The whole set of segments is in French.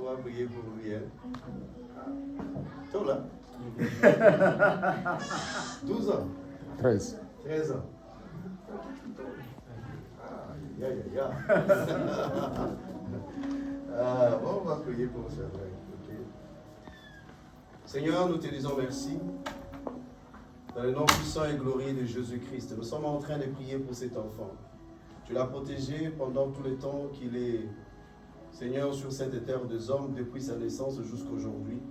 On va prier pour lui. Hein. Toi là 12 ans 13. 13 ans. On va prier pour ça. Okay. Seigneur, nous te disons merci. Dans le nom puissant et glorieux de Jésus-Christ, nous sommes en train de prier pour cet enfant. Tu l'as protégé pendant tout le temps qu'il est, Seigneur, sur cette terre des hommes, depuis sa naissance jusqu'à aujourd'hui.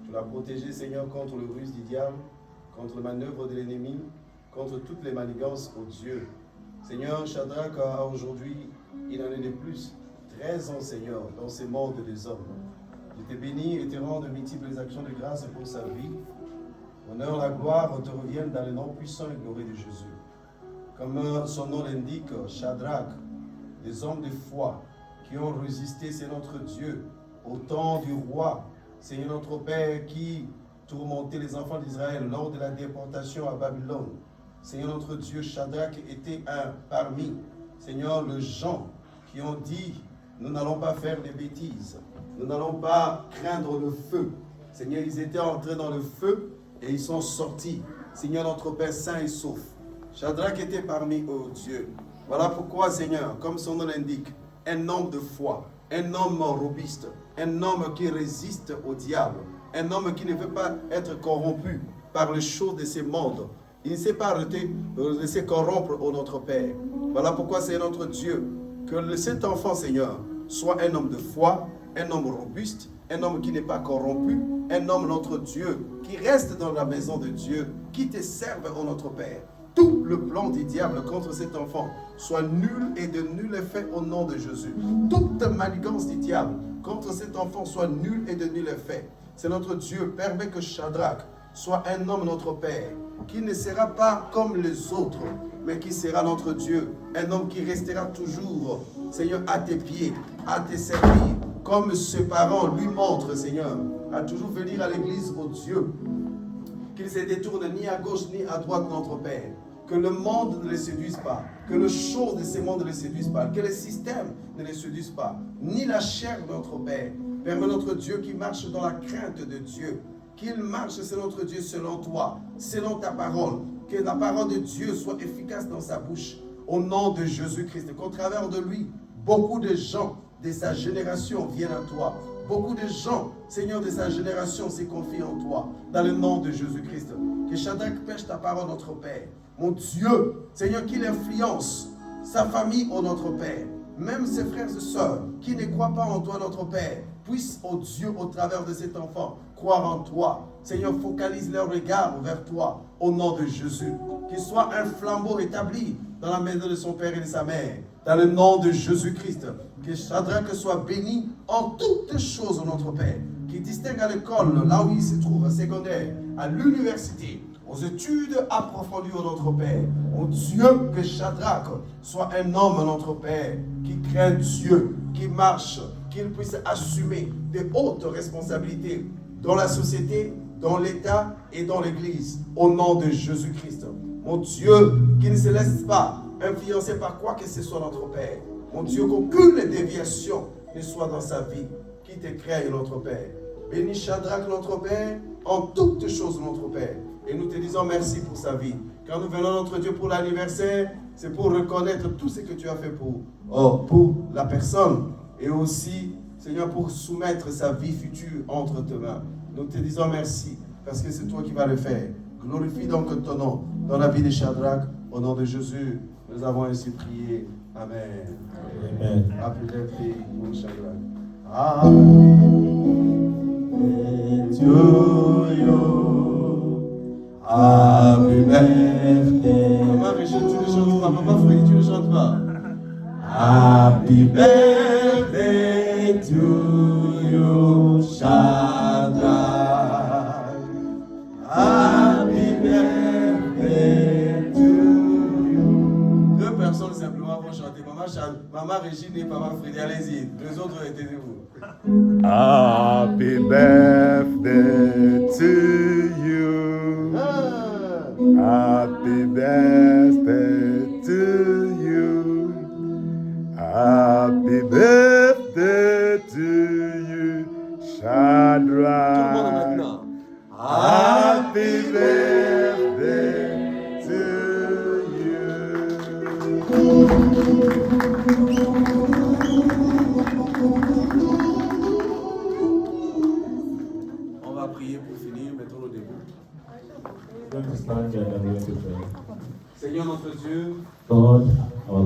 Tu l'as protégé, Seigneur, contre le ruse du diable, contre les manœuvres de l'ennemi, contre toutes les manigances, ô Dieu. Seigneur, Shadrach, aujourd'hui, il en est de plus. 13 ans, Seigneur, dans ce monde des hommes. Je te bénis et te rends de multiples actions de grâce pour sa vie. L'honneur, la gloire te reviennent dans le nom puissant et glorieux de Jésus. Comme son nom l'indique, Shadrach, des hommes de foi qui ont résisté, c'est notre Dieu, au temps du roi, Seigneur notre Père, qui tourmentait les enfants d'Israël lors de la déportation à Babylone. Seigneur notre Dieu, Shadrach était un parmi, Seigneur, les gens qui ont dit, nous n'allons pas faire des bêtises, nous n'allons pas craindre le feu. Seigneur, ils étaient entrés dans le feu et ils sont sortis. Seigneur notre Père, saint et sauf. Shadrach était parmi eux, Dieu. Voilà pourquoi, Seigneur, comme son nom l'indique, un homme de foi, un homme robuste, un homme qui résiste au diable, un homme qui ne veut pas être corrompu par les choses de ce monde. Il ne s'est pas laissé corrompre au notre Père. Voilà pourquoi c'est notre Dieu. Que cet enfant, Seigneur, soit un homme de foi, un homme robuste, un homme qui n'est pas corrompu, un homme, notre Dieu, qui reste dans la maison de Dieu, qui te serve, ô notre Père. Tout le plan du diable contre cet enfant soit nul et de nul effet au nom de Jésus. Toute manigance du diable contre cet enfant soit nul et de nul effet. C'est notre Dieu. Permet que Shadrach soit un homme, notre Père, qui ne sera pas comme les autres, mais qui sera notre Dieu. Un homme qui restera toujours, Seigneur, à tes pieds, à te servir, comme ses parents lui montrent, Seigneur, à toujours venir à l'église, au Dieu, qu'il ne se détourne ni à gauche ni à droite, notre Père. Que le monde ne les séduise pas, que les choses de ce monde ne les séduisent pas, que les systèmes ne les séduisent pas, ni la chair de notre Père. Permets notre Dieu qui marche dans la crainte de Dieu, qu'il marche, c'est notre Dieu, selon toi, selon ta parole, que la parole de Dieu soit efficace dans sa bouche, au nom de Jésus-Christ, qu'au travers de lui, beaucoup de gens de sa génération viennent à toi. Beaucoup de gens, Seigneur, de sa génération se confient en toi, dans le nom de Jésus-Christ. Que Shadrach pêche ta parole, notre Père. Mon Dieu, Seigneur, qu'il influence sa famille, ô notre Père. Même ses frères et sœurs qui ne croient pas en toi, notre Père, puissent, ô Dieu, au travers de cet enfant, croire en toi. Seigneur, focalise leur regard vers toi, au nom de Jésus. Qu'il soit un flambeau établi dans la maison de son père et de sa mère, dans le nom de Jésus-Christ. Que Shadrach soit béni en toutes choses, ô notre Père. Qu'il distingue à l'école, là où il se trouve, secondaire, à l'université, aux études approfondies, ô notre Père. Mon Dieu, que Shadrach soit un homme, notre Père, qui craint Dieu, qui marche, qu'il puisse assumer de hautes responsabilités dans la société, dans l'État et dans l'Église, au nom de Jésus-Christ. Mon Dieu, qui ne se laisse pas influencer par quoi que ce soit, notre Père. Mon Dieu, qu'aucune déviation ne soit dans sa vie, qui te crée, notre Père. Bénis Shadrach, notre Père, en toutes choses, notre Père. Et nous te disons merci pour sa vie. Quand nous venons, notre Dieu, pour l'anniversaire, c'est pour reconnaître tout ce que tu as fait pour la personne. Et aussi, Seigneur, pour soumettre sa vie future entre tes mains. Nous te disons merci, parce que c'est toi qui vas le faire. Glorifie donc ton nom dans la vie de Shadrach. Au nom de Jésus, nous avons ainsi prié. Amen. Amen. Happy birthday pour Shadrach. Happy birthday to you. Happy birthday. Maman Régine, tu ne chantes pas. Papa Freddy, tu ne chantes pas. Happy birthday to you, Shadrach. Happy birthday to you. Deux personnes simplement vont chanter. Maman Régine et Papa Freddy, allez-y. Les autres, éteignez-vous. Happy birthday to you. Happy birthday to you. Happy birthday to you, Tout le monde Shadrach. maintenant. Happy birthday to you. On va prier pour finir, mettons-nous debout. We're going to stand and we're going to pray. Seigneur notre Dieu, God, our